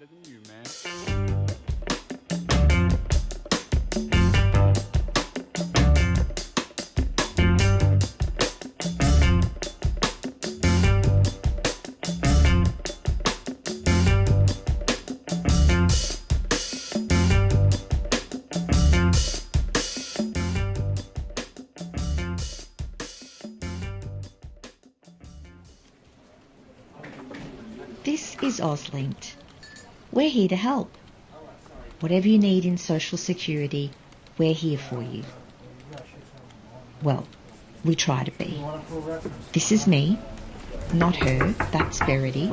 Better than you, man. This is OzLinked. We're here to help. Whatever you need in social security, we're here for you. Well, we try to be. This is me, not her. That's Verity.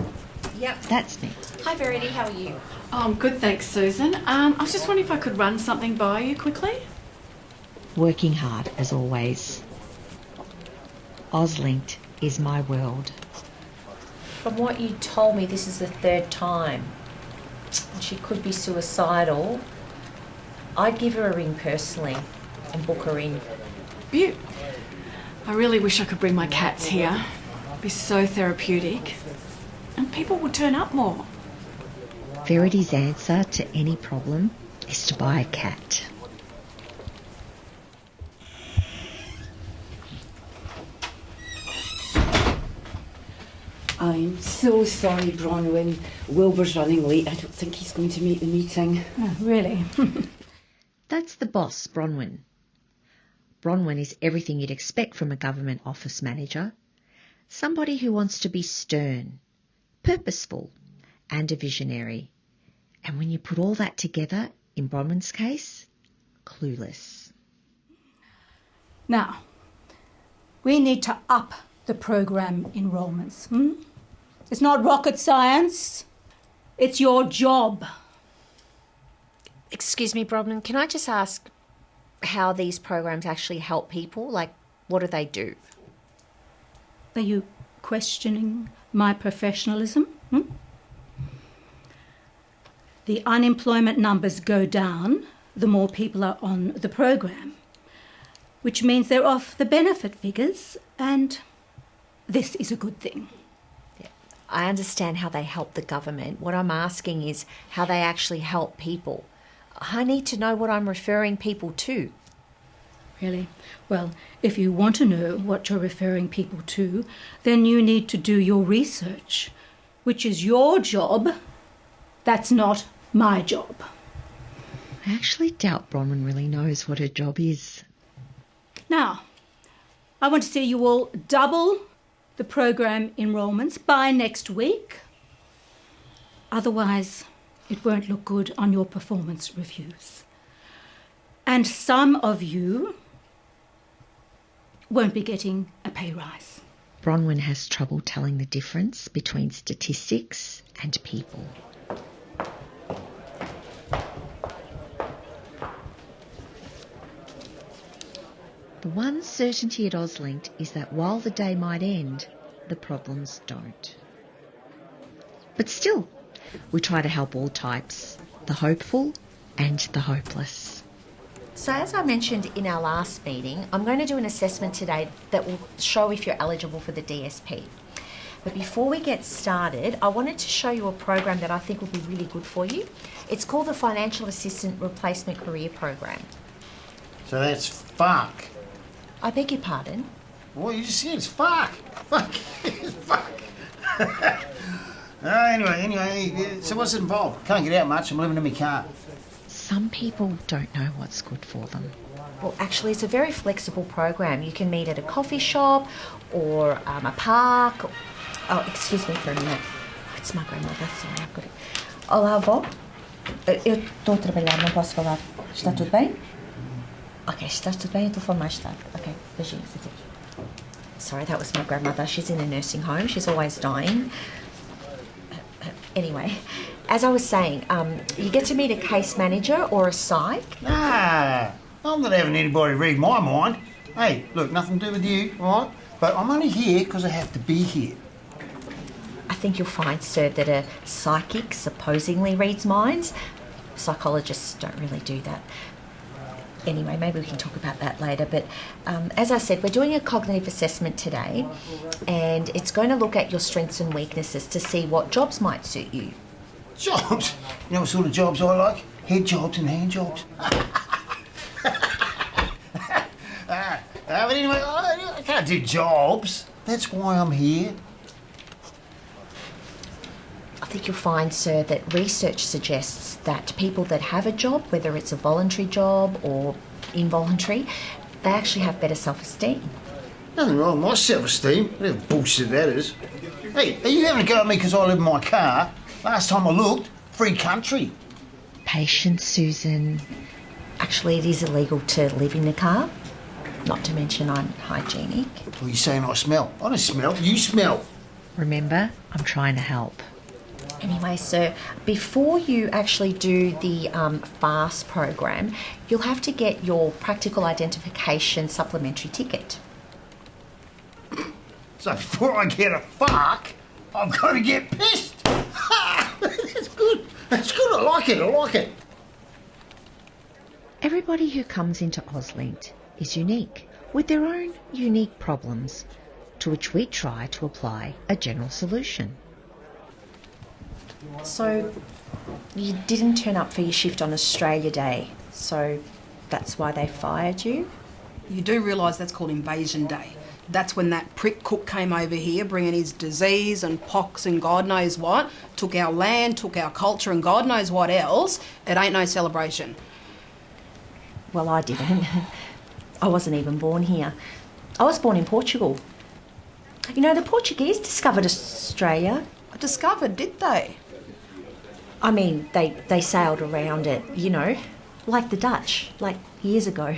Yep. That's me. Hi Verity, how are you? Oh, I'm good, thanks, Susan. I was just wondering if I could run something by you quickly. Working hard, as always. OzLinked is my world. From what you told me, this is the third time. She could be suicidal. I'd give her a ring personally and book her in. Beaut. I really wish I could bring my cats here. It'd be so therapeutic. And people would turn up more. Verity's answer to any problem is to buy a cat. I'm so sorry, Bronwyn. Wilbur's running late. I don't think he's going to make the meeting. Oh, really? That's the boss, Bronwyn. Bronwyn is everything you'd expect from a government office manager. Somebody who wants to be stern, purposeful, and a visionary. And when you put all that together, in Bronwyn's case, clueless. Now, we need to up the program enrolments. It's not rocket science. It's your job. Excuse me, Bronwyn, can I just ask how these programs actually help people? Like, what do they do? Are you questioning my professionalism? The unemployment numbers go down the more people are on the program, which means they're off the benefit figures, and this is a good thing. Yeah, I understand how they help the government. What I'm asking is how they actually help people. I need to know what I'm referring people to. Really? Well, if you want to know what you're referring people to, then you need to do your research, which is your job. That's not my job. I actually doubt Bronwyn really knows what her job is. Now, I want to see you all double the program enrolments by next week. Otherwise, it won't look good on your performance reviews. And some of you won't be getting a pay rise. Bronwyn has trouble telling the difference between statistics and people. The one certainty at OzLinked is that while the day might end, the problems don't. But still, we try to help all types, the hopeful and the hopeless. So as I mentioned in our last meeting, I'm going to do an assessment today that will show if you're eligible for the DSP. But before we get started, I wanted to show you a program that I think will be really good for you. It's called the Financial Assistant Replacement Career Program. So that's fuck. I beg your pardon? Well, you just said it's fuck. Fuck. It's fuck. Anyway, so what's it involved? Can't get out much. I'm living in my car. Some people don't know what's good for them. Well, actually, it's a very flexible program. You can meet at a coffee shop or a park. Oh, excuse me for a minute. It's my grandmother. Sorry, I've got it. Olá, avó. Eu estou a trabalhar, não posso falar. Está tudo bem? Ok, está tudo bem? Eu telefone mais tarde. Ok, beijinhos. Sorry, that was my grandmother. She's in a nursing home. She's always dying. Anyway, as I was saying, you get to meet a case manager or a psych. Nah, I'm not having anybody read my mind. Hey, look, nothing to do with you, all right? But I'm only here because I have to be here. I think you'll find, sir, that a psychic supposedly reads minds. Psychologists don't really do that. Anyway, maybe we can talk about that later. But as I said, we're doing a cognitive assessment today, and it's going to look at your strengths and weaknesses to see what jobs might suit you. Jobs? You know what sort of jobs I like? Head jobs and hand jobs. But anyway, I can't do jobs. That's why I'm here. I think you'll find, sir, that research suggests that people that have a job, whether it's a voluntary job or involuntary, they actually have better self-esteem. Nothing wrong with my self-esteem. Whatever bullshit that is. Hey, are you having a go at me because I live in my car? Last time I looked, free country. Patience, Susan. Actually, it is illegal to live in the car, not to mention unhygienic. Well, you're saying I smell. I don't smell. You smell. Remember, I'm trying to help. Anyway, sir, before you actually do the FAST program, you'll have to get your practical identification supplementary ticket. So before I get a fuck, I've got to get pissed. That's good. That's good. I like it. Everybody who comes into OzLinked is unique, with their own unique problems, to which we try to apply a general solution. So, you didn't turn up for your shift on Australia Day, so that's why they fired you? You do realise that's called Invasion Day. That's when that prick cook came over here bringing his disease and pox and God knows what, took our land, took our culture and God knows what else. It ain't no celebration. Well, I didn't. I wasn't even born here. I was born in Portugal. You know, the Portuguese discovered Australia. Discovered, did they? I mean, they sailed around it, you know, like the Dutch, like years ago.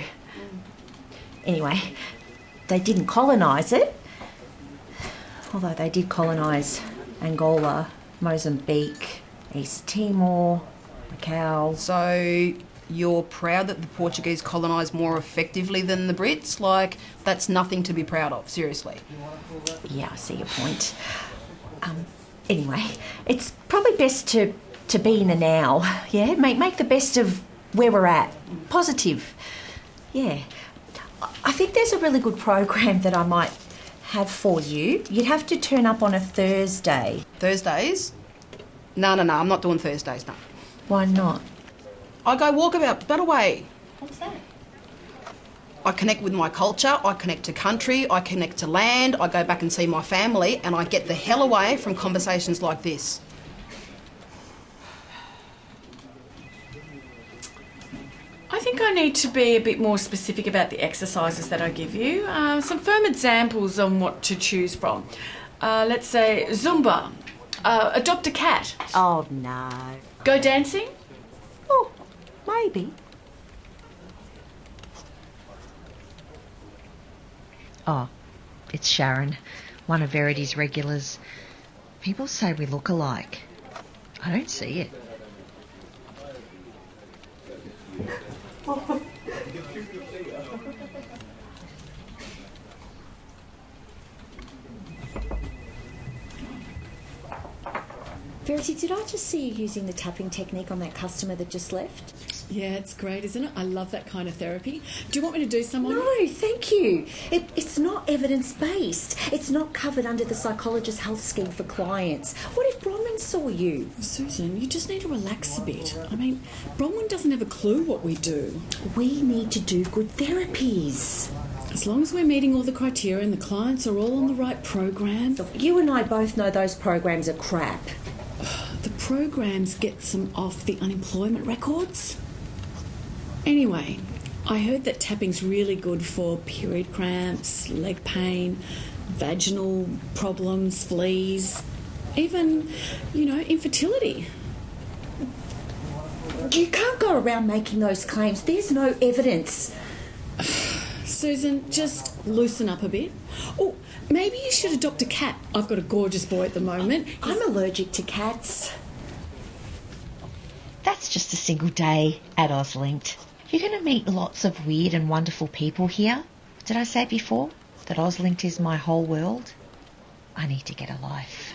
Anyway, they didn't colonise it, although they did colonise Angola, Mozambique, East Timor, Macau. So you're proud that the Portuguese colonised more effectively than the Brits? Like, that's nothing to be proud of, seriously. Yeah, I see your point. Anyway, it's probably best to be in the now, yeah? Make the best of where we're at. Positive. Yeah. I think there's a really good program that I might have for you. You'd have to turn up on a Thursday. Thursdays? No, I'm not doing Thursdays, no. Why not? I go walkabout, that away. What's that? I connect with my culture, I connect to country, I connect to land, I go back and see my family, and I get the hell away from conversations like this. I think I need to be a bit more specific about the exercises that I give you. Some firm examples on what to choose from. Let's say Zumba, adopt a cat, Oh, no. go dancing. Oh, maybe. Oh, it's Sharon, one of Verity's regulars. People say we look alike. I don't see it. Verity, did I just see you using the tapping technique on that customer that just left? Yeah, it's great, isn't it? I love that kind of therapy. Do you want me to do some on you? No, thank you. It's not evidence-based. It's not covered under the psychologist health scheme for clients. What if Bronwyn saw you? Susan, you just need to relax a bit. I mean, Bronwyn doesn't have a clue what we do. We need to do good therapies. As long as we're meeting all the criteria and the clients are all on the right program. You and I both know those programs are crap. The programs get them off the unemployment records. Anyway, I heard that tapping's really good for period cramps, leg pain, vaginal problems, fleas, even, infertility. You can't go around making those claims. There's no evidence. Susan, just loosen up a bit. Oh, maybe you should adopt a cat. I've got a gorgeous boy at the moment. I'm allergic to cats. That's just a single day at OzLinked. You're going to meet lots of weird and wonderful people here. Did I say before that OzLinked is my whole world? I need to get a life.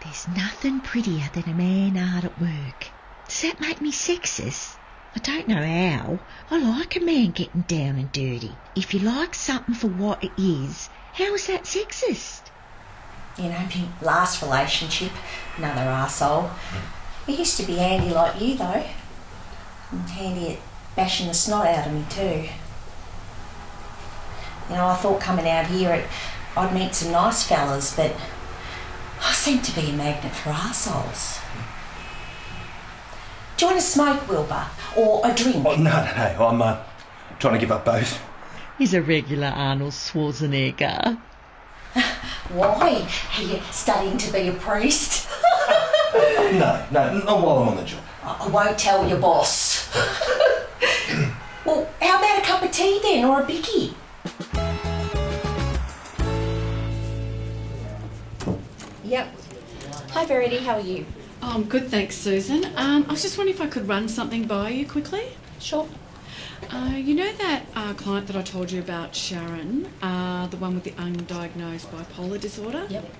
There's nothing prettier than a man hard at work, Does that make me sexist? I don't know how. I like a man getting down and dirty. If you like something for what it is, how is that sexist? You know, my last relationship, another arsehole. He used to be handy like you, though. And handy at bashing the snot out of me, too. You know, I thought coming out here I'd meet some nice fellas, but I seem to be a magnet for arseholes. Do you want a smoke, Wilbur? Or a drink? Oh, no, I'm trying to give up both. He's a regular Arnold Schwarzenegger. Why? Are you studying to be a priest? No, not while I'm on the job. I won't tell your boss. Well, how about a cup of tea then, or a bicky? Yep. Hi, Verity, how are you? Oh, I'm good, thanks, Susan. I was just wondering if I could run something by you quickly. Sure. You know that client that I told you about, Sharon, the one with the undiagnosed bipolar disorder? Yep.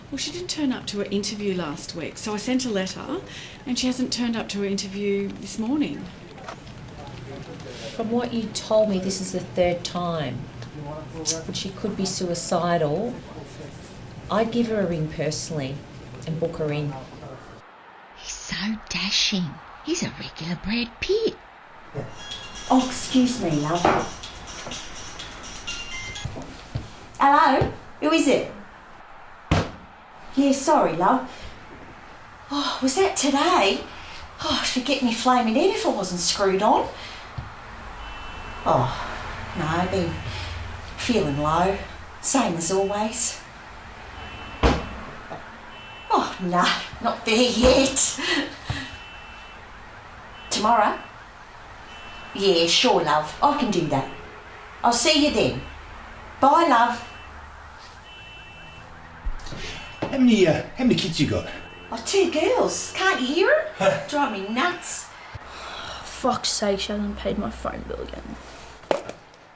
Well, she didn't turn up to her interview last week, so I sent a letter, and she hasn't turned up to her interview this morning. From what you told me, this is the third time. But she could be suicidal. I'd give her a ring personally and book her in. He's so dashing. He's a regular Brad Pitt. Oh, excuse me, love. Hello? Who is it? Yeah, sorry, love. Oh, was that today? Oh, I'd forget me flaming head if I wasn't screwed on. Oh, no, I've been feeling low. Same as always. Oh, no, not there yet. Tomorrow? Yeah, sure, love. I can do that. I'll see you then. Bye, love. How many kids you got? Oh, 2 girls. Can't you hear her? Drive me nuts. Fuck's sake, she hasn't paid my phone bill again.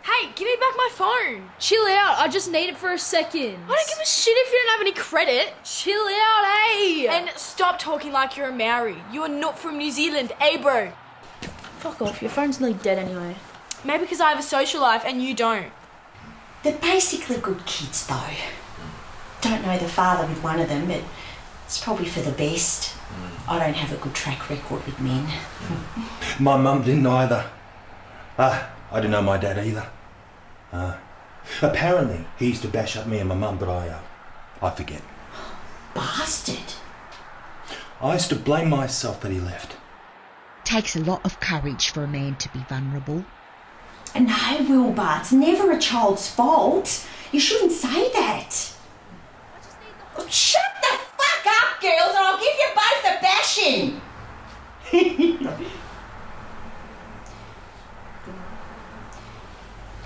Hey, give me back my phone. Chill out, I just need it for a second. I don't give a shit if you don't have any credit. Chill out, hey. And stop talking like you're a Maori. You are not from New Zealand, bro. Fuck off, your phone's nearly dead anyway. Maybe because I have a social life and you don't. They're basically good kids, though. Don't know the father with one of them, but it's probably for the best. I don't have a good track record with men. My mum didn't either. I didn't know my dad either. Apparently, he used to bash up me and my mum, but I forget. Bastard. I used to blame myself that he left. Takes a lot of courage for a man to be vulnerable. No, Wilbur, it's never a child's fault. You shouldn't say that. Shut the fuck up, girls, and I'll give you both a bashing.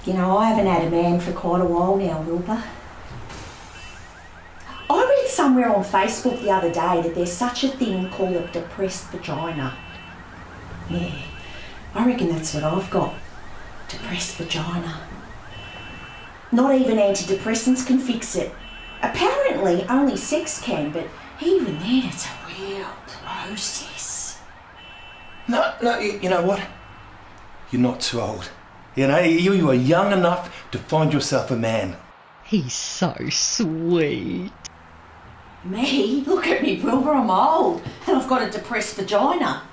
You know, I haven't had a man for quite a while now, Wilbur. I read somewhere on Facebook the other day that there's such a thing called a depressed vagina. Yeah, I reckon that's what I've got. Depressed vagina. Not even antidepressants can fix it. Apparently only sex can, but even then it's a real process. No, you know what? You're not too old. You know, you are young enough to find yourself a man. He's so sweet. Me? Look at me, Wilbur, I'm old and I've got a depressed vagina.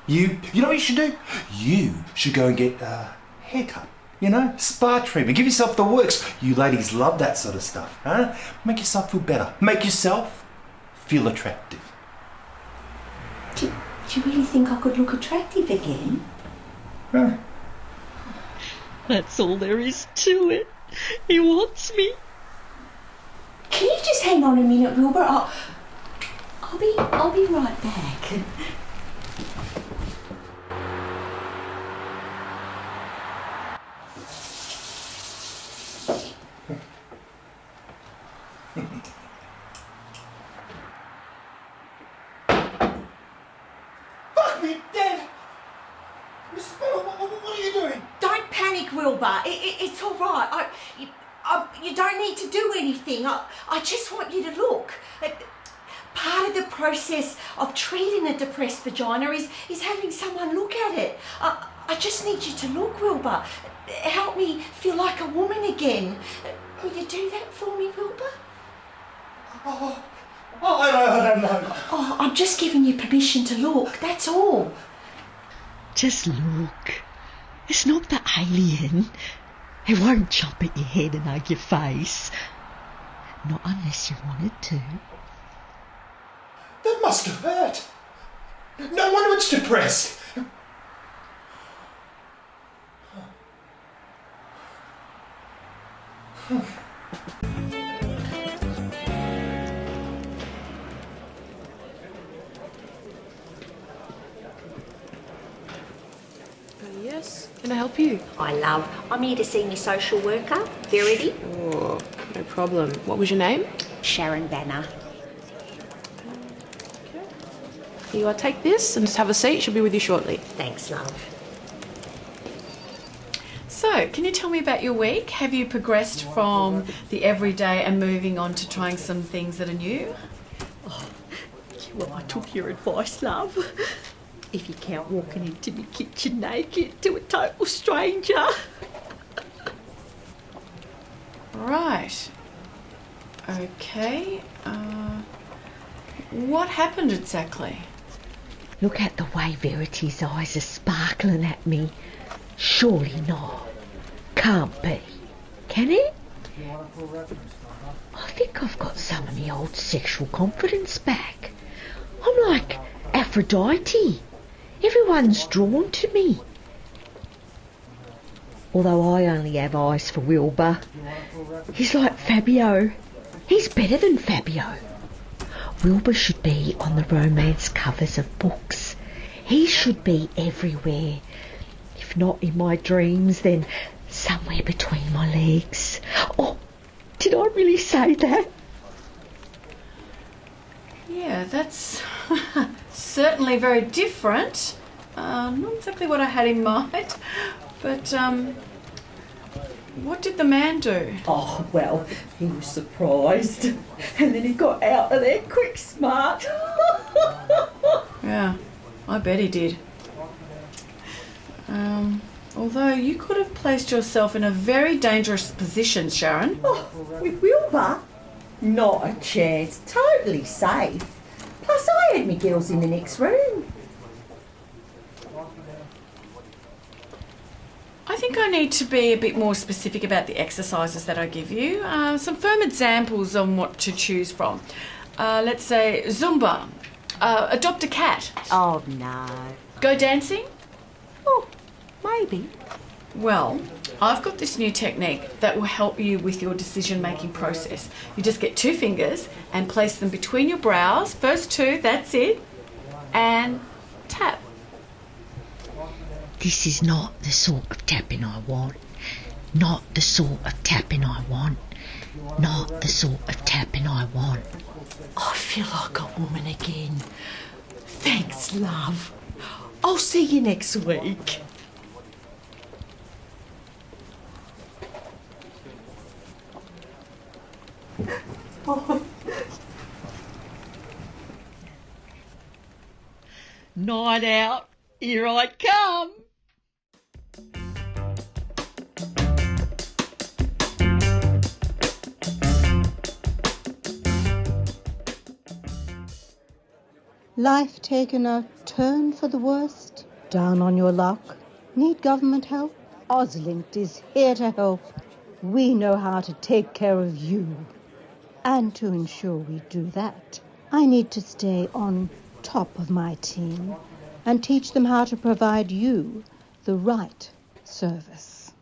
You know what you should do? You should go and get a haircut. You know, spa treatment. Give yourself the works. You ladies love that sort of stuff, huh? Make yourself feel better. Make yourself feel attractive. Do you really think I could look attractive again? Huh? That's all there is to it. He wants me. Can you just hang on a minute, Wilbur? I'll be right back. Fuck me dead! Miss Bell, what are you doing? Don't panic, Wilbur. It's all right. You don't need to do anything. I just want you to look. part of the process of treating a depressed vagina is having someone look at it. I just need you to look, Wilbur. Help me feel like a woman again. Will you do that for me, Wilbur? I don't know. Oh, I'm just giving you permission to look, that's all. Just look. It's not the alien. It won't jump at your head and hug your face. Not unless you wanted to. That must have hurt. No wonder it's depressed. Yes, can I help you? Hi, love. I'm here to see my social worker, Verity. Oh, no problem. What was your name? Sharon Banner. You want to take this and just have a seat. She'll be with you shortly. Thanks, love. So, can you tell me about your week? Have you progressed from the everyday and moving on to trying some things that are new? Well, I took your advice, love. If you count walking into my kitchen naked to a total stranger. Right. Okay. What happened exactly? Look at the way Verity's eyes are sparkling at me. Surely not. Can't be. Can it? I think I've got some of my old sexual confidence back. I'm like Aphrodite. Everyone's drawn to me. Although I only have eyes for Wilbur. He's like Fabio. He's better than Fabio. Wilbur should be on the romance covers of books. He should be everywhere. If not in my dreams, then somewhere between my legs. Oh, did I really say that? Yeah, that's certainly very different. Not exactly what I had in mind. But, what did the man do? Oh, well, he was surprised. And then he got out of there quick smart. Yeah, I bet he did. Although you could have placed yourself in a very dangerous position, Sharon. Oh, with Wilbur? Not a chance. Totally safe. Plus, I had my girls in the next room. I think I need to be a bit more specific about the exercises that I give you. Some firm examples on what to choose from. Let's say Zumba. Adopt a cat. Oh, no. Go dancing. Oh, maybe. Well, I've got this new technique that will help you with your decision-making process. You just get 2 fingers and place them between your brows. First 2, that's it. And tap. This is not the sort of tapping I want. Not the sort of tapping I want. Not the sort of tapping I want. I feel like a woman again. Thanks, love. I'll see you next week. Night out. Here I come. Life taken a turn for the worst? Down on your luck? Need government help? OzLinked is here to help. We know how to take care of you. And to ensure we do that, I need to stay on top of my team and teach them how to provide you the right service.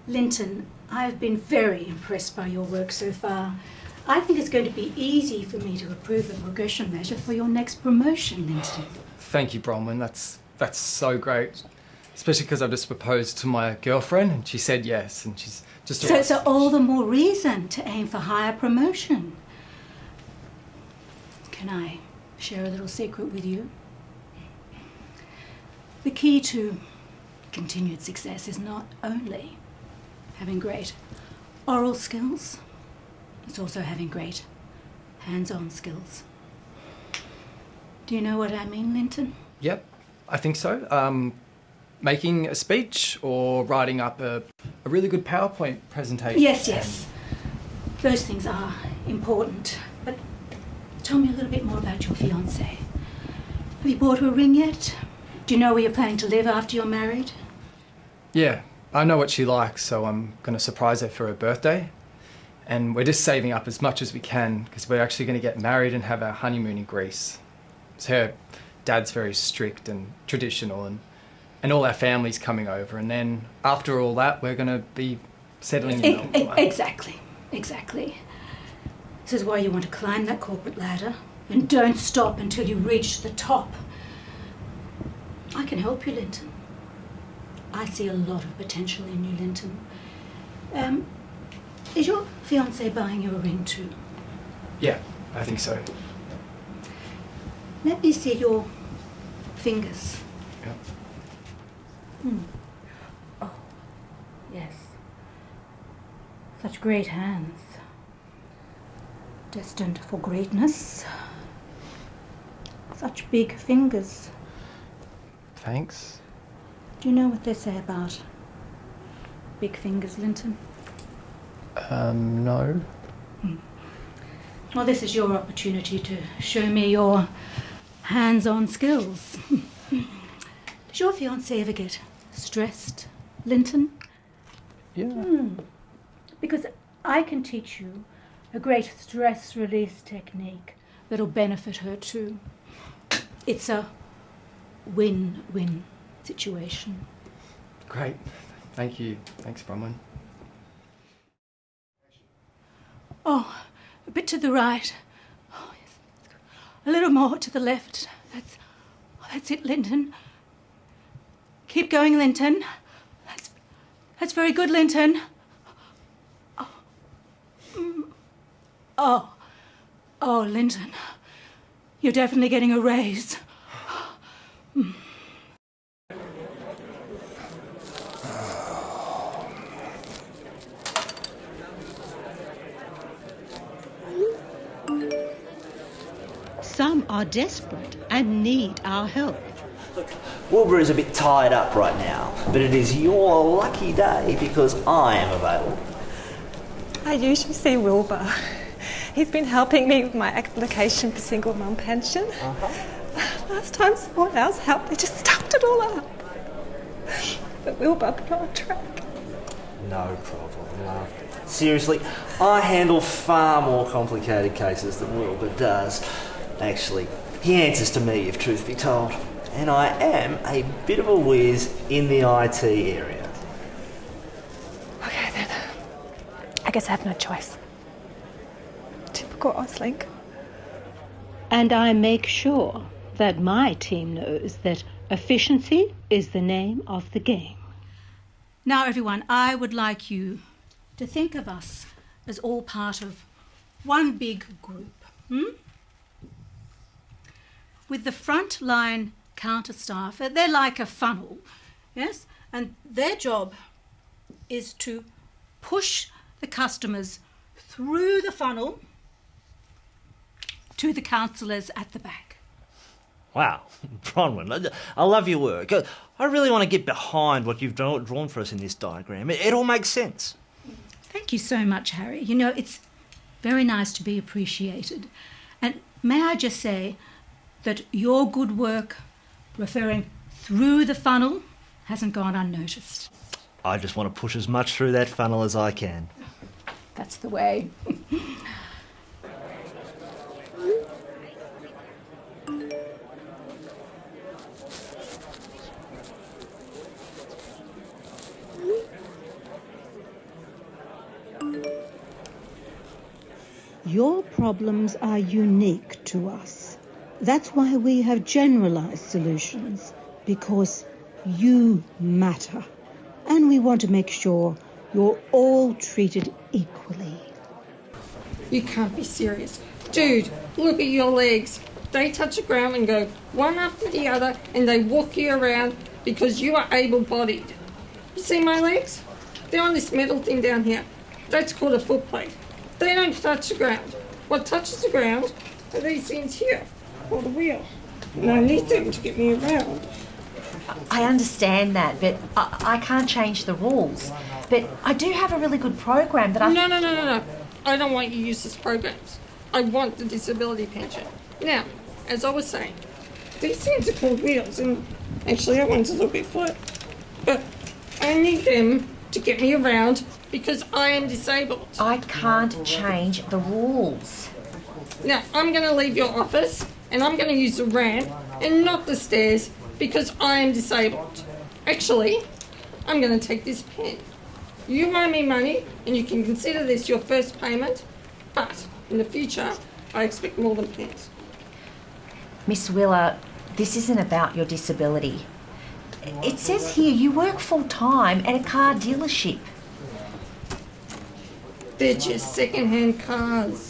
Linton, I have been very impressed by your work so far. I think it's going to be easy for me to approve a progression measure for your next promotion, Linton. Thank you, Bronwyn. That's so great. Especially because I've just proposed to my girlfriend and she said yes, and she's just... So all the more reason to aim for higher promotion. Can I share a little secret with you? The key to continued success is not only having great oral skills, it's also having great hands-on skills. Do you know what I mean, Linton? Yep, I think so. Making a speech or writing up a really good PowerPoint presentation. Yes. Those things are important. But tell me a little bit more about your fiancée. Have you bought her a ring yet? Do you know where you're planning to live after you're married? Yeah, I know what she likes, so I'm going to surprise her for her birthday. And we're just saving up as much as we can because we're actually going to get married and have our honeymoon in Greece. So her dad's very strict and traditional, and all our family's coming over. And then after all that, we're going to be settling in Melbourne. Exactly. This is why you want to climb that corporate ladder and don't stop until you reach the top. I can help you, Linton. I see a lot of potential in you, Linton. Is your fiancé buying you a ring too? Yeah, I think so. Let me see your fingers. Yeah. Oh, yes. Such great hands. Destined for greatness. Such big fingers. Thanks. Do you know what they say about big fingers, Linton? No. Well, this is your opportunity to show me your hands-on skills. Does your fiancé ever get stressed, Linton? Yeah. Because I can teach you a great stress release technique that'll benefit her too. It's a win-win situation. Great. Thank you. Thanks, Bronwyn. Oh, a bit to the right. Oh, yes. A little more to the left. That's it, Linton. Keep going, Linton. That's very good, Linton. Oh, Linton. You're definitely getting a raise. Some are desperate and need our help. Look, Wilbur is a bit tied up right now, but it is your lucky day because I am available. I usually see Wilbur. He's been helping me with my application for single mum pension. Last time someone else helped, they just stuffed it all up. But Wilbur put on track. No problem, love. Seriously, I handle far more complicated cases than Wilbur does. Actually, he answers to me, if truth be told. And I am a bit of a whiz in the IT area. Okay then. I guess I have no choice. Typical OzLinked. And I make sure that my team knows that efficiency is the name of the game. Now, everyone, I would like you to think of us as all part of one big group. With the front-line counter staff, they're like a funnel, yes? And their job is to push the customers through the funnel to the counsellors at the back. Wow, Bronwyn, I love your work. I really want to get behind what you've drawn for us in this diagram. It all makes sense. Thank you so much, Harry. You know, it's very nice to be appreciated. And may I just say that your good work referring through the funnel hasn't gone unnoticed. I just want to push as much through that funnel as I can. That's the way. Your problems are unique to us. That's why we have generalized solutions, because you matter. And we want to make sure you're all treated equally. You can't be serious. Dude, look at your legs. They touch the ground and go one after the other, and they walk you around because you are able-bodied. You see my legs? They're on this metal thing down here. That's called a foot plate. They don't touch the ground. What touches the ground are these things here, called a wheel. and I need them to get me around. I understand that, but I can't change the rules. But I do have a really good program that I... No. I don't want you useless programs. I want the disability pension. Now, as I was saying, these things are called wheels, and actually that one's a little bit flat. But I need them to get me around because I am disabled. I can't change the rules. Now, I'm going to leave your office and I'm going to use the ramp and not the stairs because I am disabled. Actually, I'm going to take this pen. You owe me money and you can consider this your first payment, but in the future, I expect more than pens. Miss Willer, this isn't about your disability. It says here you work full-time at a car dealership. They're just second-hand cars.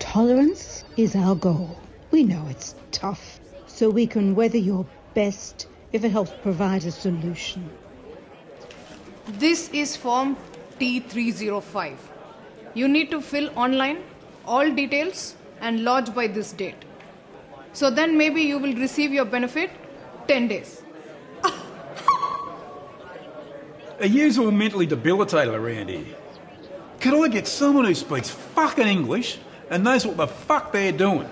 Tolerance is our goal. We know it's tough, so we can weather your best if it helps provide a solution. This is Form T305. You need to fill online all details and lodge by this date. So then maybe you will receive your benefit 10 days. Are you all mentally debilitated around here? Could I get someone who speaks fucking English and knows what the fuck they're doing?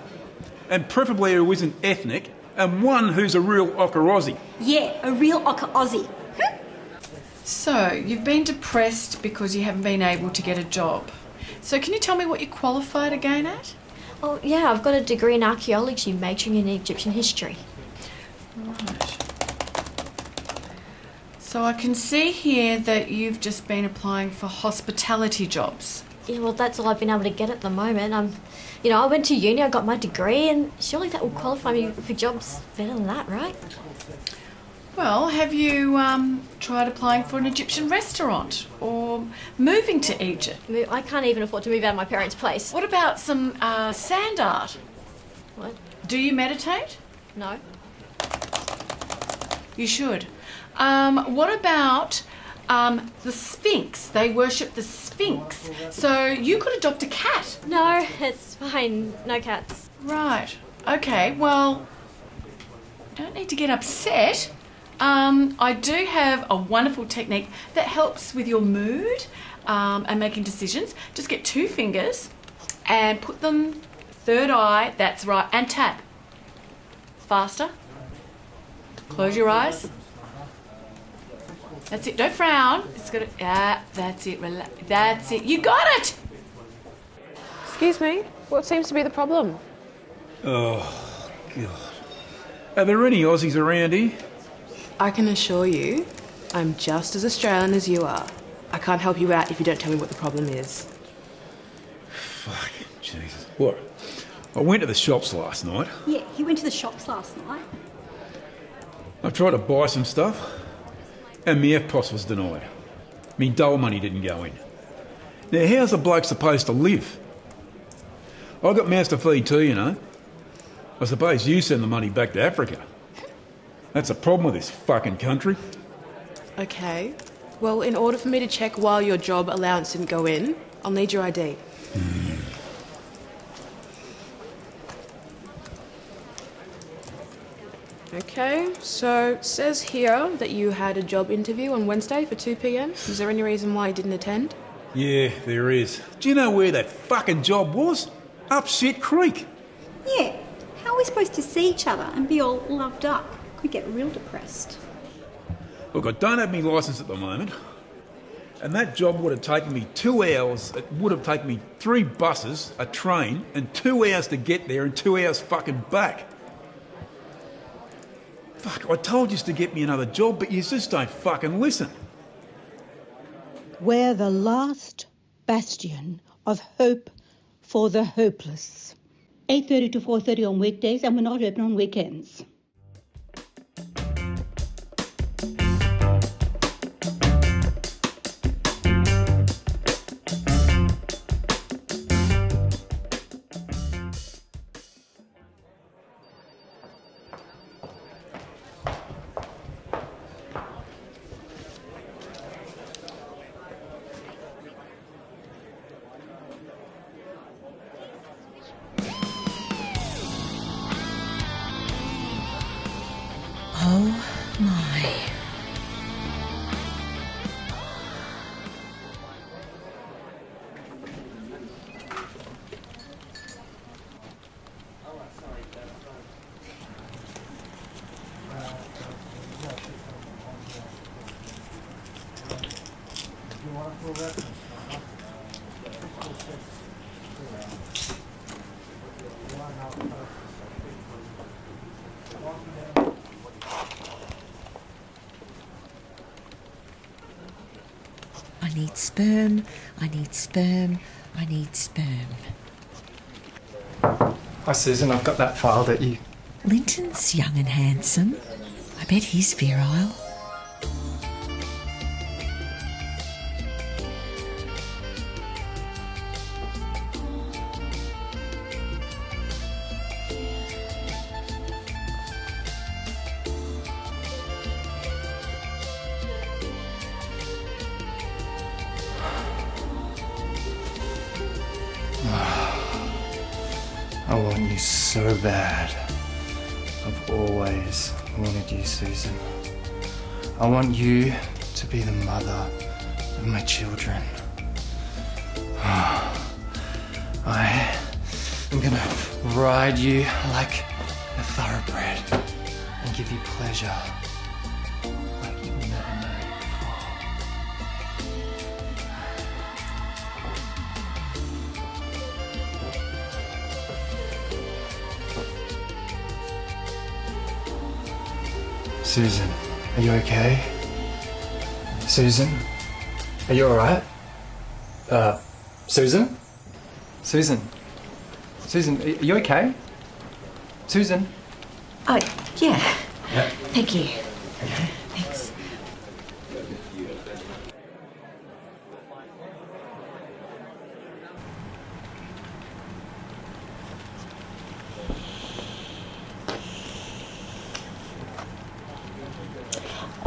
And preferably who isn't ethnic, and one who's a real Ocker Aussie. Yeah, a real Ocker Aussie. So, you've been depressed because you haven't been able to get a job. So can you tell me what you qualified again at? Oh, yeah, I've got a degree in archaeology majoring in Egyptian history. Right. So I can see here that you've just been applying for hospitality jobs. Yeah, well, that's all I've been able to get at the moment. I went to uni, I got my degree, and surely that will qualify me for jobs better than that, right? Well, have you tried applying for an Egyptian restaurant or moving to Egypt? I can't even afford to move out of my parents' place. What about some sand art? What? Do you meditate? No. You should. What about the Sphinx? They worship the Sphinx. So you could adopt a cat. No, it's fine. No cats. Right. Okay, well, don't need to get upset. I do have a wonderful technique that helps with your mood and making decisions. Just get 2 fingers and put them third eye, that's right, and tap. Faster. Close your eyes. That's it, don't frown. It's got to, that's it, relax. That's it, you got it! Excuse me, what seems to be the problem? Oh, God. Are there any Aussies around here? I can assure you, I'm just as Australian as you are. I can't help you out if you don't tell me what the problem is. Fucking Jesus. What? I went to the shops last night. Yeah, he went to the shops last night. I tried to buy some stuff, and my FPOS was denied. Me dole money didn't go in. Now, how's a bloke supposed to live? I got mouths to feed too, you know. I suppose you send the money back to Africa. That's a problem with this fucking country. Okay. Well, in order for me to check why your job allowance didn't go in, I'll need your ID. Okay, so it says here that you had a job interview on Wednesday for 2 p.m. Is there any reason why you didn't attend? Yeah, there is. Do you know where that fucking job was? Up Shit Creek. Yeah, how are we supposed to see each other and be all loved up? Could get real depressed. Look, I don't have my licence at the moment, and that job would have taken me 2 hours. It would have taken me 3 buses, a train, and 2 hours to get there and 2 hours fucking back. Fuck, I told you to get me another job, but you just don't fucking listen. We're the last bastion of hope for the hopeless. 8:30 to 4:30 on weekdays, and we're not open on weekends. I need sperm, I need sperm, I need sperm. Hi Susan, I've got that file that you... Linton's young and handsome. I bet he's virile. I want you so bad. I've always wanted you, Susan. I want you to be the mother of my children. I am gonna ride you like a thoroughbred and give you pleasure like you've never known before. Susan, are you okay? Susan? Are you alright? Susan? Susan? Susan, are you okay? Susan? Oh, yeah. Yeah. Thank you. Okay. Thanks.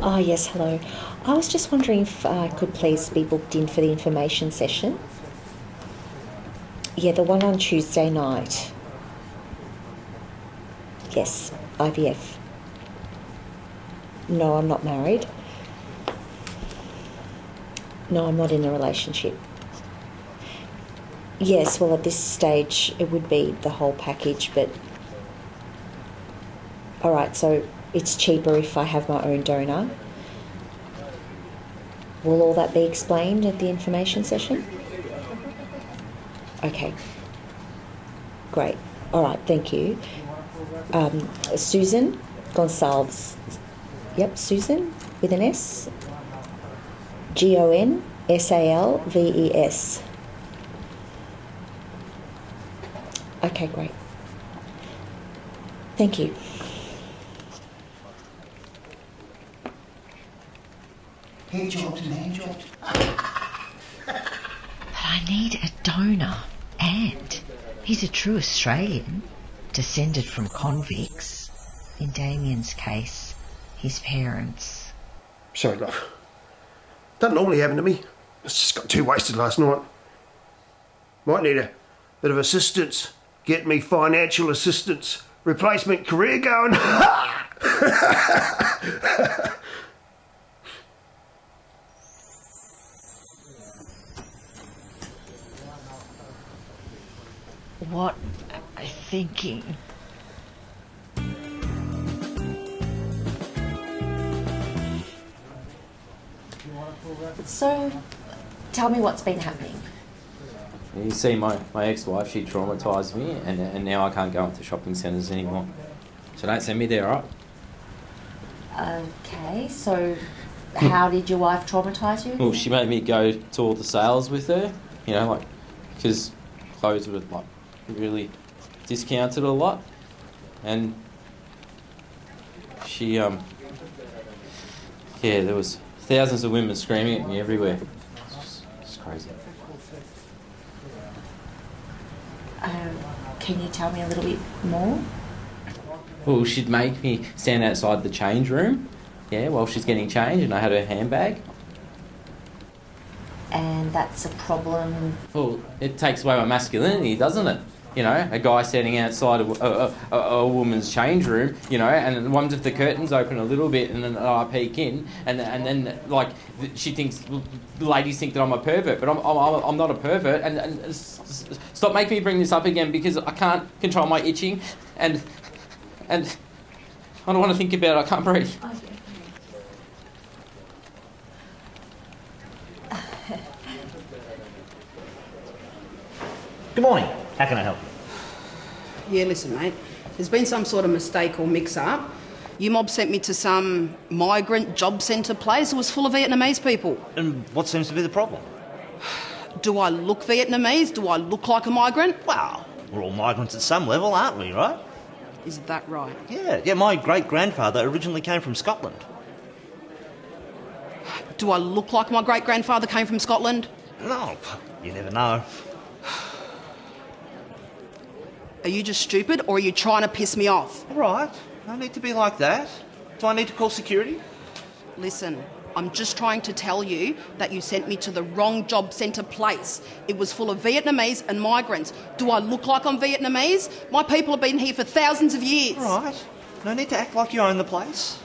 Oh, yes, hello. I was just wondering if I could please be booked in for the information session. Yeah, the one on Tuesday night. Yes, IVF. No, I'm not married. No, I'm not in a relationship. Yes, well, at this stage, it would be the whole package, but... All right, so it's cheaper if I have my own donor. Will all that be explained at the information session? Okay. Great. All right, thank you. Susan Gonsalves. Yep, Susan with an S. Gonsalves. Okay, great. Thank you. Hand jobs and hand jobs. But I need a donor, and he's a true Australian, descended from convicts. In Damien's case, his parents. Sorry, love. Doesn't normally happen to me. It's just got too wasted last night. Might need a bit of assistance. Get me financial assistance. Replacement career going. What am I thinking? So, tell me what's been happening. You see, my ex-wife, she traumatised me, and now I can't go into shopping centres anymore. So don't send me there, all right? Okay, so how did your wife traumatise you? Well, she made me go to all the sales with her, you know, like, because clothes were, like, really discounted a lot. And she, yeah, there was thousands of women screaming at me everywhere. It's crazy. Can you tell me a little bit more? Well, she'd make me stand outside the change room, yeah, while she's getting changed, and I had her handbag. And that's a problem. Well, it takes away my masculinity, doesn't it? You know, a guy standing outside a woman's change room, you know, and one of the curtains open a little bit, and then I peek in, and then like she thinks, the ladies think that I'm a pervert, but I'm not a pervert. And stop making me bring this up again, because I can't control my itching, and I don't want to think about it. I can't breathe. Good morning. How can I help you? Yeah, listen, mate. There's been some sort of mistake or mix-up. You mob sent me to some migrant job centre place. It was full of Vietnamese people. And what seems to be the problem? Do I look Vietnamese? Do I look like a migrant? Well, we're all migrants at some level, aren't we, right? Is that right? Yeah, my great-grandfather originally came from Scotland. Do I look like my great-grandfather came from Scotland? No, you never know. Are you just stupid or are you trying to piss me off? All right, no need to be like that. Do I need to call security? Listen, I'm just trying to tell you that you sent me to the wrong job centre place. It was full of Vietnamese and migrants. Do I look like I'm Vietnamese? My people have been here for thousands of years. All right, no need to act like you own the place.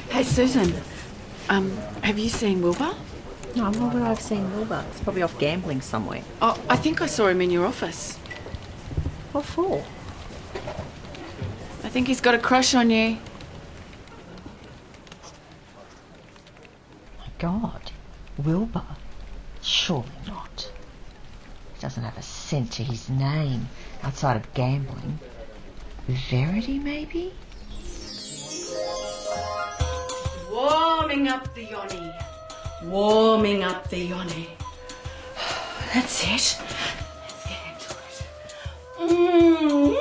Hey, Susan. Have you seen Wilbur? No, why would I have seen Wilbur? He's probably off gambling somewhere. Oh, I think I saw him in your office. What for? I think he's got a crush on you. My God, Wilbur? Surely not. He doesn't have a cent to his name outside of gambling. Verity, maybe? Warming up the yoni. Warming up the yoni. That's it. Let's get into it. Ooh.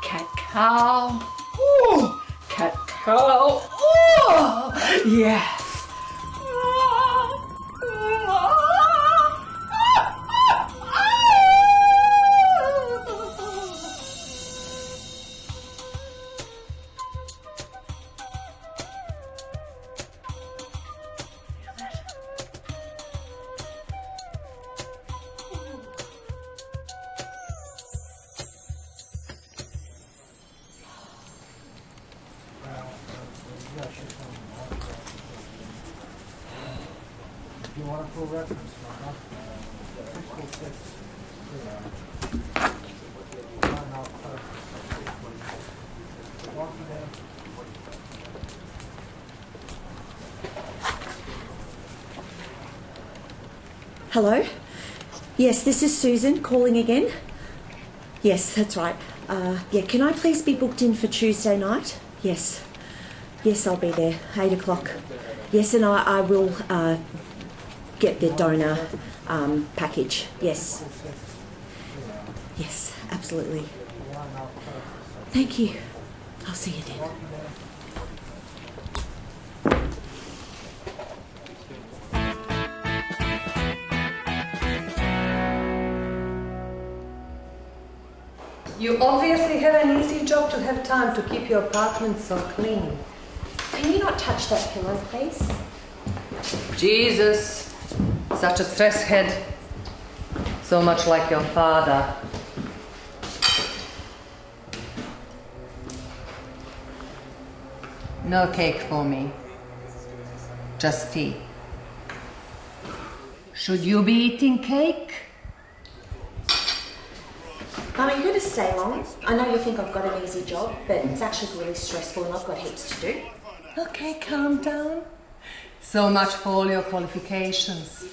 Cat cow. Ooh. Cat cow. Ooh. Yes. Hello? Yes, this is Susan calling again. Yes, that's right. Yeah, can I please be booked in for Tuesday night? Yes. Yes, I'll be there. 8 o'clock. Yes, and I will get the donor package. Yes. Yes, absolutely. Thank you. I'll see you then. You obviously have an easy job to have time to keep your apartment so clean. Can you not touch that pillow, please? Jesus, such a stress head. So much like your father. No cake for me. Just tea. Should you be eating cake? Mum, are you going to stay long? I know you think I've got an easy job, but it's actually really stressful and I've got heaps to do. Okay, calm down. So much for all your qualifications.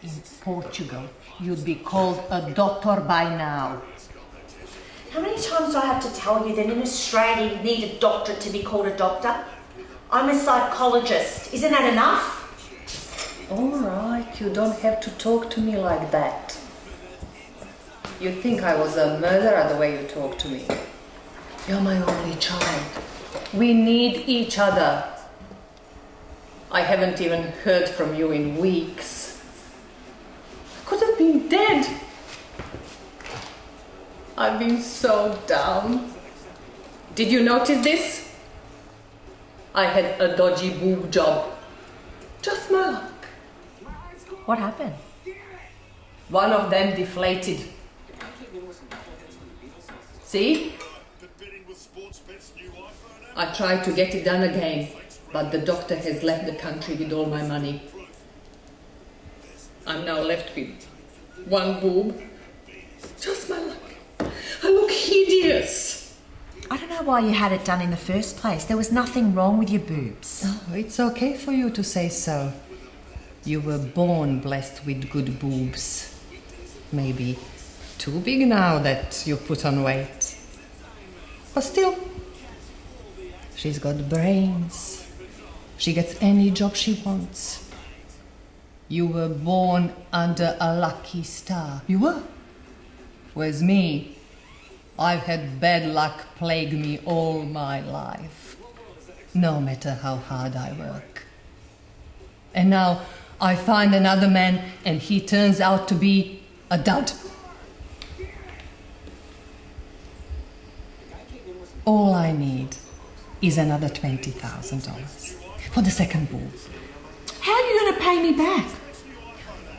In Portugal, you'd be called a doctor by now. How many times do I have to tell you that in Australia you need a doctorate to be called a doctor? I'm a psychologist. Isn't that enough? All right, you don't have to talk to me like that. You'd think I was a murderer the way you talk to me. You're my only child. We need each other. I haven't even heard from you in weeks. I could have been dead. I've been so down. Did you notice this? I had a dodgy boob job. Just my luck. What happened? One of them deflated. See? I tried to get it done again, but the doctor has left the country with all my money. I'm now left with one boob. Just my luck. I look hideous. I don't know why you had it done in the first place. There was nothing wrong with your boobs. Oh, it's okay for you to say so. You were born blessed with good boobs. Maybe too big now that you put on weight. But still, she's got brains. She gets any job she wants. You were born under a lucky star. You were. Whereas me, I've had bad luck plague me all my life, no matter how hard I work. And now I find another man and he turns out to be a dud. All I need is another $20,000 for the second boob. How are you going to pay me back?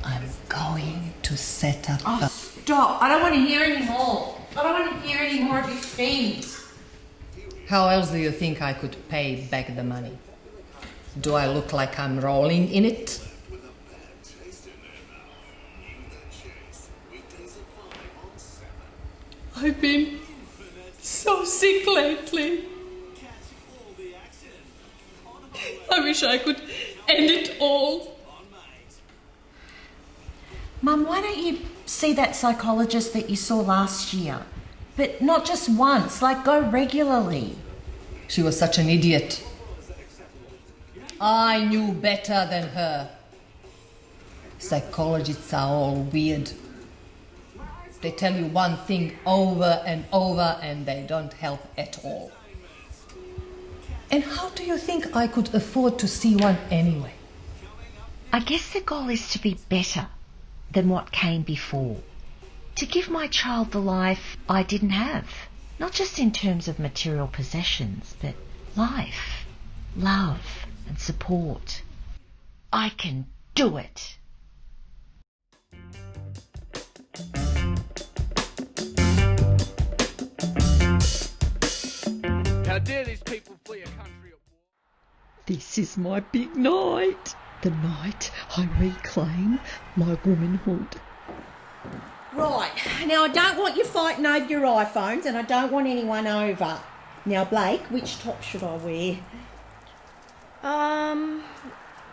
I'm going to set up Oh, stop. I don't want to hear any more. I don't want to hear any more of your schemes. How else do you think I could pay back the money? Do I look like I'm rolling in it? I've been so sick lately. I wish I could end it all. Mum, why don't you see that psychologist that you saw last year? But not just once, like go regularly. She was such an idiot. I knew better than her. Psychologists are all weird. They tell you one thing over and over and they don't help at all. And how do you think I could afford to see one anyway? I guess the goal is to be better than what came before. To give my child the life I didn't have. Not just in terms of material possessions, but life, love and support. I can do it. How dare these people flee a country at war? This is my big night. The night I reclaim my womanhood. Right, now I don't want you fighting over your iPhones and I don't want anyone over. Now Blake, which top should I wear?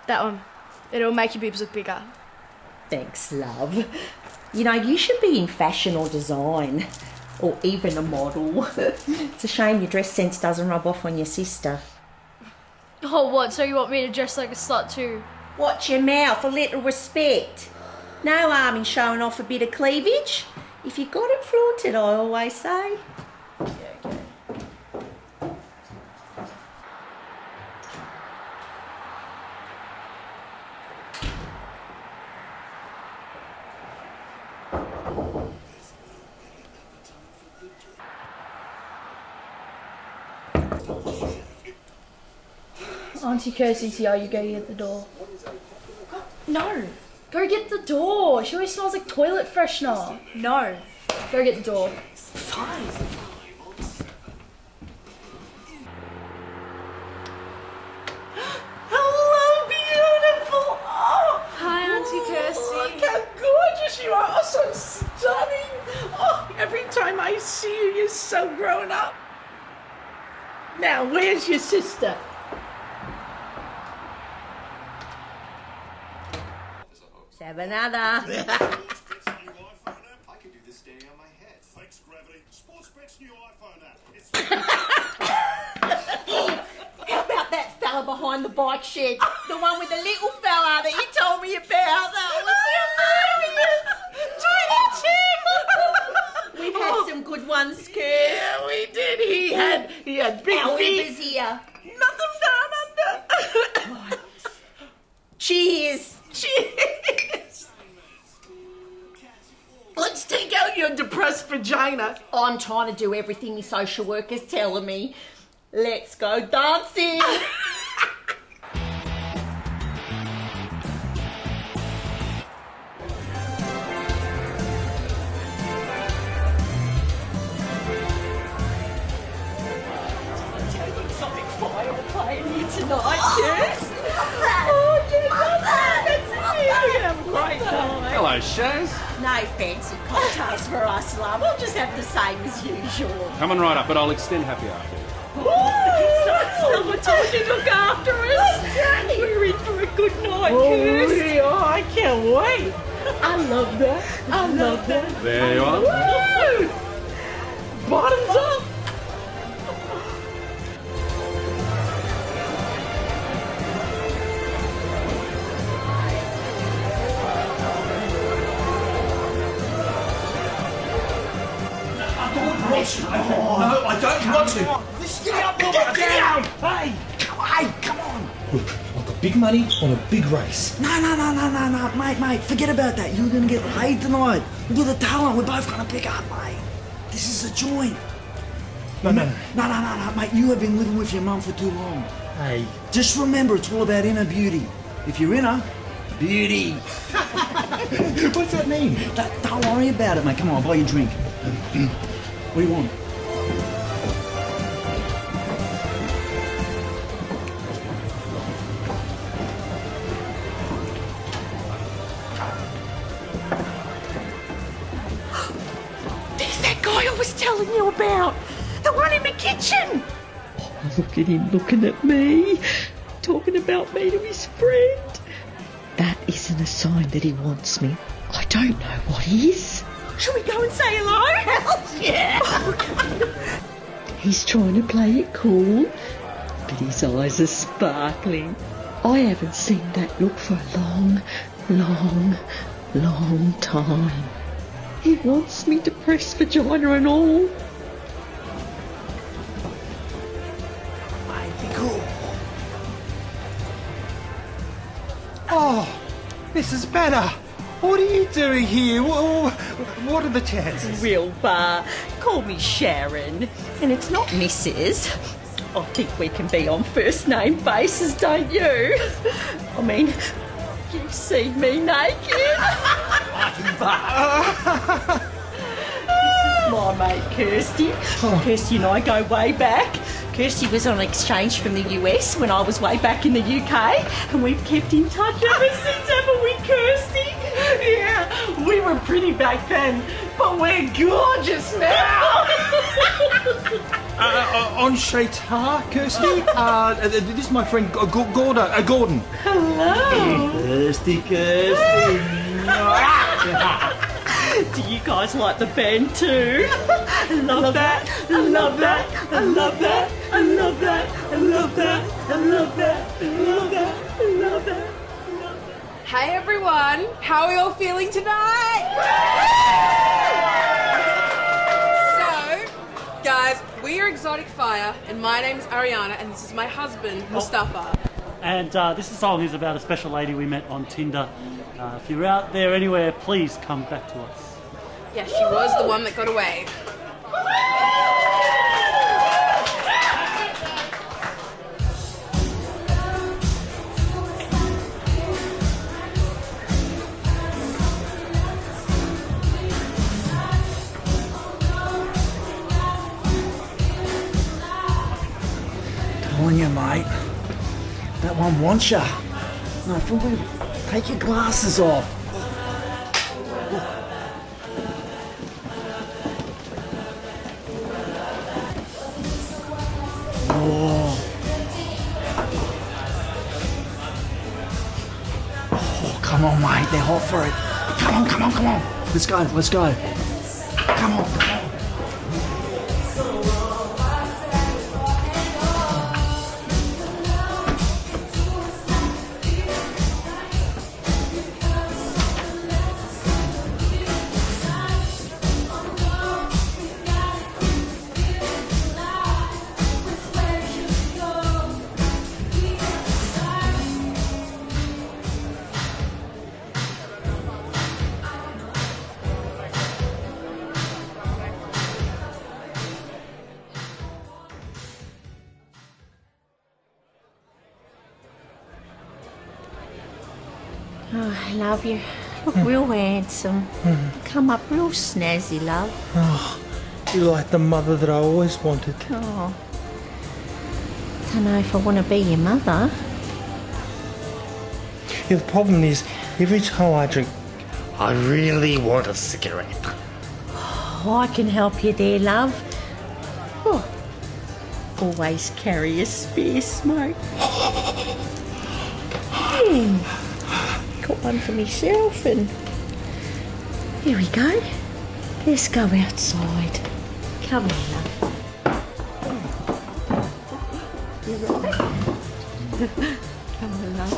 That one. It'll make your boobs look bigger. Thanks, love. You know, you should be in fashion or design. Or even a model. It's a shame your dress sense doesn't rub off on your sister. Oh, what? So you want me to dress like a slut too? Watch your mouth, a little respect. No harm in showing off a bit of cleavage. If you got it, flaunt it, I always say. Auntie Kirsty's here, you go get the door. No, go get the door. She always smells like toilet freshener. No, go get the door. Fine. Hello, beautiful. Oh, hi, Auntie Kirsty. Look how gorgeous you are. Oh, so stunning. Oh, every time I see you, you're so grown up. Now, where's your sister? Have another. I can do this standing on my head. Thanks, gravity. Sportsbet's new iPhone app. How about that fella behind the bike shed? The one with the little fella that you told me about. That was hilarious. We've had some good ones, Kurt. Yeah, we did. He had big Our feet. River's here. Nothing down under. Cheers. Cheers. Let's take out your depressed vagina. I'm trying to do everything your social worker's telling me. Let's go dancing. Something fire playing here tonight, yes? Oh, yeah, that's it. We're going to have a great time. Hello, Shaz. No fancy cocktails for us, love. We'll just have the same as usual. Coming right up, but I'll extend happy after. Someone told you to look after us. We're in for a good night, Kirst. Oh, I can't wait. I love that. I love that. There you are. Woo! Bottoms up. No, I don't want to. Get up, get down. Hey, come on. Look, I've got big money on a big race. No, mate, forget about that. You're gonna get laid tonight. Look at the talent we're both gonna pick up, mate. This is a joint. No, mate, you have been living with your mum for too long. Hey. Just remember, it's all about inner beauty. If you're inner, beauty. What's that mean? Don't worry about it, mate. Come on, I'll buy you a drink. What do you want? There's that guy I was telling you about. The one in the kitchen. Oh, look at him looking at me, talking about me to his friend. That isn't a sign that he wants me. I don't know what is. Shall we go and say hello? Hell yeah. He's trying to play it cool, but his eyes are sparkling. I haven't seen that look for a long time. He wants me to press vagina and all. Mate, be cool. Oh, this is better. What are you doing here? What are the chances? Wilbur, call me Sharon. And it's not Mrs. I think we can be on first name basis, don't you? I mean, you've seen me naked. This is my mate Kirsty. Kirsty and I go way back. Kirsty was on exchange from the US when I was way back in the UK, and we've kept in touch ever since, haven't we, Kirsty? Yeah, we were pretty back then, but we're gorgeous now. Enchanté, Kirsty. This is my friend Gordon. Hello. Kirsty. Do you guys like the band too? I love that. I love that. I love that. I love that. I love that. I love that. I love that. I love that. Hey everyone, how are we all feeling tonight? So, guys, we are Exotic Fire, and my name's Ariana, and this is my husband, Mustafa. And this song is about a special lady we met on Tinder. If you're out there anywhere, please come back to us. Yeah, she was the one that got away. Telling you, mate. That one wants ya. No, for real. Take your glasses off. Oh, come on, mate. They're hot for it. Come on. Let's go. Come on. Oh, I love you. Look real handsome. Come up real snazzy, love. Oh, you're like the mother that I always wanted. Oh. Don't know if I want to be your mother. Yeah, the problem is, every time I drink I really want a cigarette. Oh, I can help you there, love. Oh, always carry a spare smoke. Got one for myself, and here we go. Let's go outside. Come on, love. You right? Come on, love.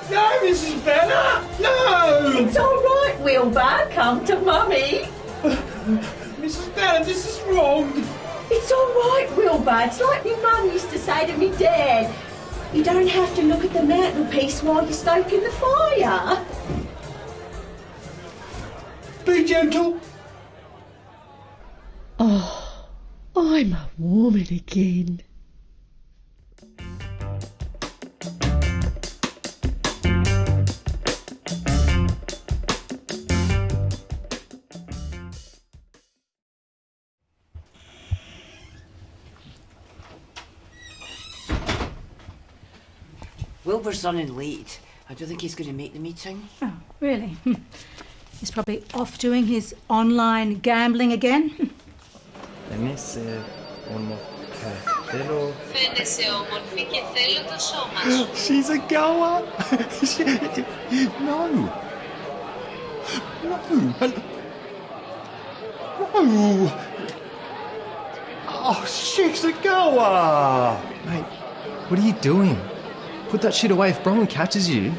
No, Mrs. Banner! No! It's all right, Wilbur. Come to Mummy. Mrs. Banner, this is wrong. It's all right, Wilbur. It's like my mum used to say to me dad. You don't have to look at the mantelpiece while you're stoking the fire. Be gentle. Oh, I'm a woman again. Wilbur's running late. I don't think he's going to make the meeting. Oh, really? He's probably off doing his online gambling again. She's a goer. No. Oh, she's a goer. Mate, what are you doing? Put that shit away. If Bronwyn catches you,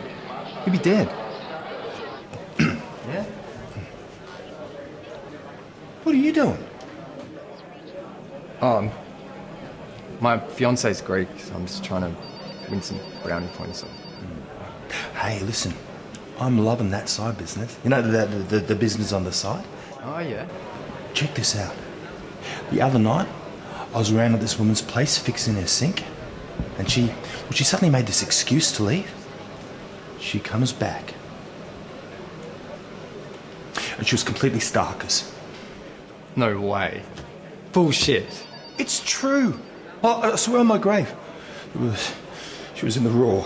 you'll be dead. Yeah? What are you doing? My fiance's Greek, so I'm just trying to win some brownie points. Hey, listen, I'm loving that side business. You know, the business on the side? Oh, yeah? Check this out. The other night, I was around at this woman's place fixing her sink, and she suddenly made this excuse to leave. She comes back, and she was completely starkers. No way. Bullshit. It's true. I swear on my grave. She was in the raw.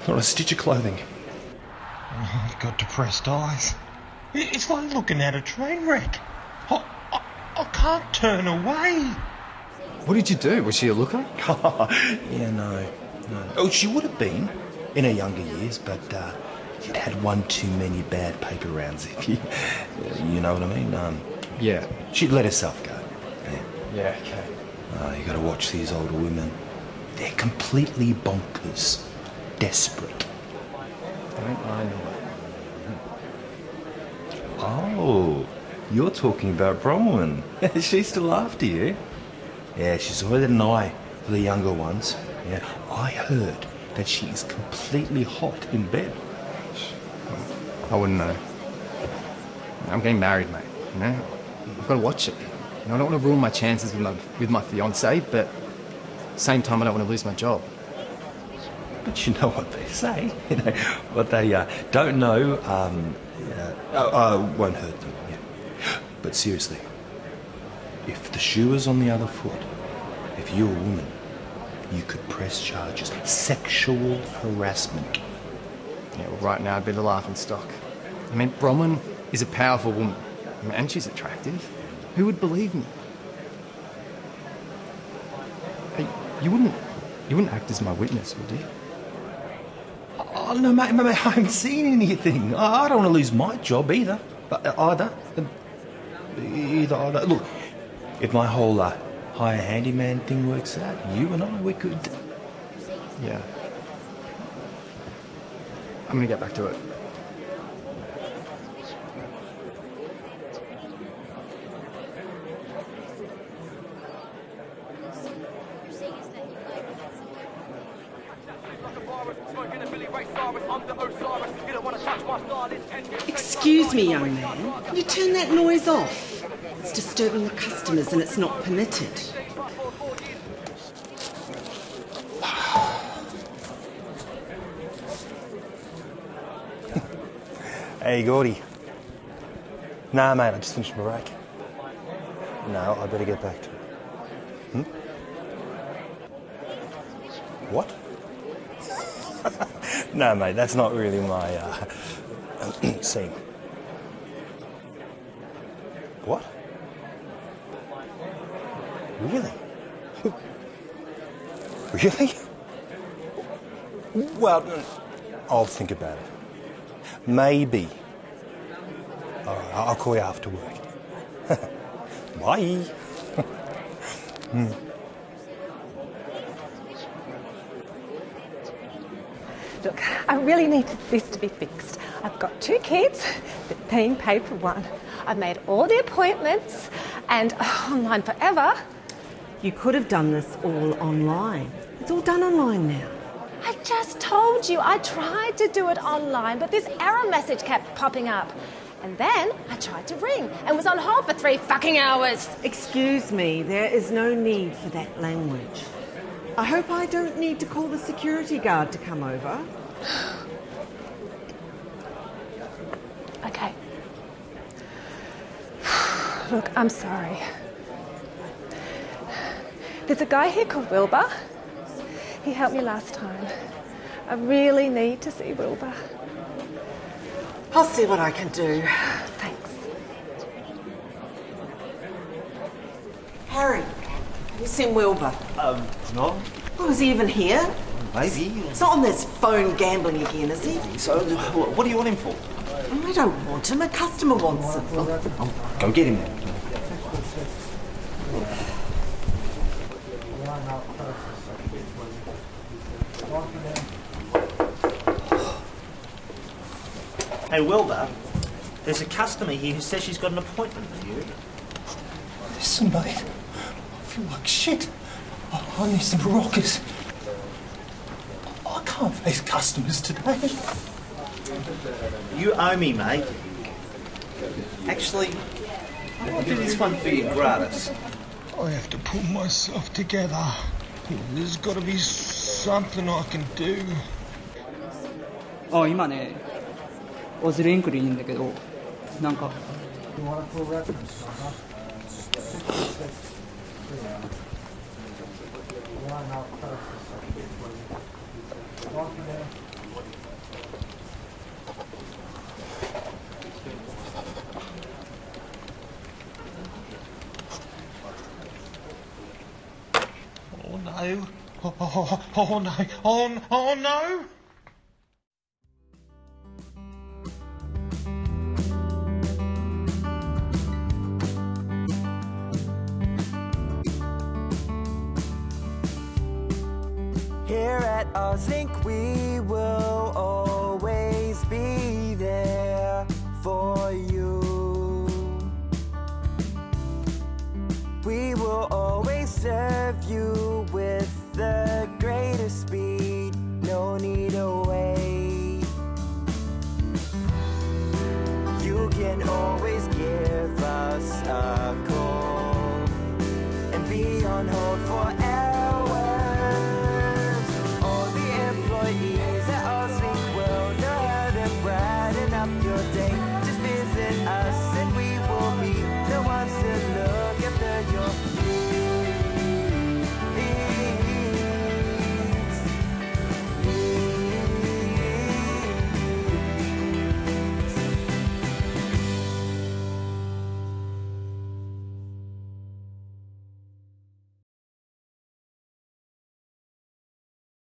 Not a stitch of clothing. Oh, I've got depressed eyes. It's like looking at a train wreck. I can't turn away. What did you do? Was she a looker? Yeah, no. Oh, she would have been in her younger years, but she'd had one too many bad paper rounds, if you know what I mean. Yeah. She'd let herself go. Yeah, okay. You gotta watch these older women. They're completely bonkers. Desperate. Don't I know it? Oh, you're talking about Bronwyn. She's still after you. Yeah, she's already had an eye for the younger ones. Yeah, I heard that she is completely hot in bed. I wouldn't know. I'm getting married, mate. You know, I've got to watch it. You know, I don't want to ruin my chances with my fiancée, but at the same time, I don't want to lose my job. But you know what they say. You know what they don't know. Won't hurt them. Yeah. But seriously, if the shoe was on the other foot, if you're a woman, you could press charges. Sexual harassment. Yeah, well, right now I'd be the laughing stock. I mean, Bronwyn is a powerful woman, and she's attractive. Who would believe me? Hey, you wouldn't act as my witness, would you? Oh, no, mate, I haven't seen anything. I don't want to lose my job either. Either. Look, if my whole hire handyman thing works out, you and I, we could... Yeah. I'm going to get back to it. Excuse me, young man. Can you turn that noise off? It's disturbing the customers and it's not permitted. Hey, Gordy. Nah, mate, I just finished my break. No, I better get back to it. What? No, mate, that's not really my scene. What? Really? Really? Well, I'll think about it. Maybe. All right, I'll call you after work. Bye. Look, I really need this to be fixed. I've got 2 kids, they're being paid for 1. I've made all the appointments and online forever. You could have done this all online. It's all done online now. I just told you I tried to do it online, but this error message kept popping up. And then I tried to ring and was on hold for 3 fucking hours. Excuse me, there is no need for that language. I hope I don't need to call the security guard to come over. Okay. Look, I'm sorry. There's a guy here called Wilbur. He helped me last time. I really need to see Wilbur. I'll see what I can do. Thanks. Harry, have you seen Wilbur? No. Oh, is he even here? Maybe. He's not on this phone gambling again, is he? So, what do you want him for? I don't want him. A customer wants him. Go get him then. Hey, Wilbur, there's a customer here who says she's got an appointment with you. Listen, mate. I feel like shit. I need some rockers. I can't face customers today. You owe me, mate. Actually, I'll do this one for you gratis. I have to pull myself together. There's got to be something I can do. あ、今ね、オズリンクでいいんだけど、なんか。Oh no. Oh no. Oh no. Here at OzLinked, we will always be there for you. We will always serve you with the greatest speed, no need to wait. You can always give us a call and be on hold for hours. All the employees at OzLinked will know how to brighten up your day. Just visit us and we will be the ones to look after your